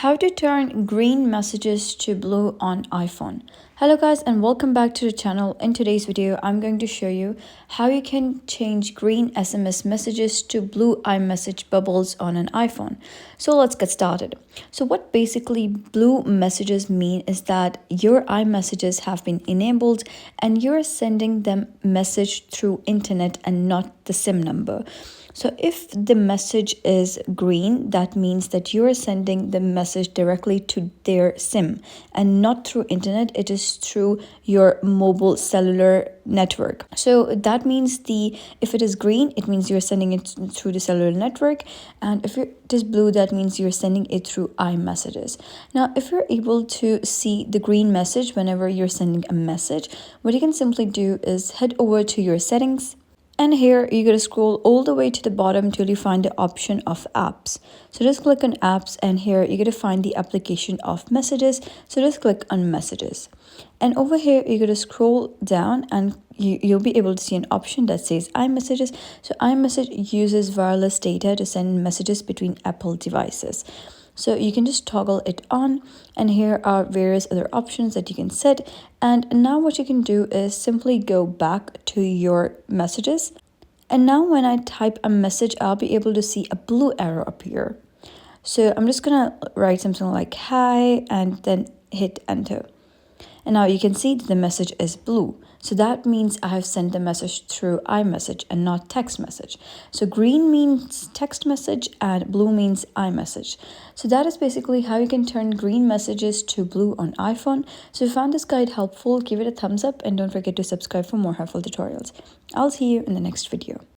How to turn green messages to blue on iPhone. Hello guys and welcome back to the channel. In today's video, I'm going to show you how you can change green SMS messages to blue iMessage bubbles on an iPhone. So let's get started. So what basically blue messages mean is that your iMessages have been enabled and you're sending them message through internet and not the SIM number. So if the message is green, that means that you are sending the message directly to their SIM and not through internet. It is through your mobile cellular network. So that means if it is green, it means you're sending it through the cellular network, and if it is blue, that means you're sending it through iMessages. Now, if you're able to see the green message whenever you're sending a message, what you can simply do is head over to your settings. And here you're going to scroll all the way to the bottom till you find the option of apps. So just click on apps, and here you're going to find the application of messages. So just click on messages. And over here you're going to scroll down and you'll be able to see an option that says iMessages. So iMessage uses wireless data to send messages between Apple devices. So you can just toggle it on, and here are various other options that you can set. And now what you can do is simply go back to your messages. And now when I type a message, I'll be able to see a blue arrow appear. So I'm just gonna write something like hi and then hit enter. And now you can see that the message is blue. So that means I have sent the message through iMessage and not text message. So green means text message and blue means iMessage. So that is basically how you can turn green messages to blue on iPhone. So if you found this guide helpful, give it a thumbs up and don't forget to subscribe for more helpful tutorials. I'll see you in the next video.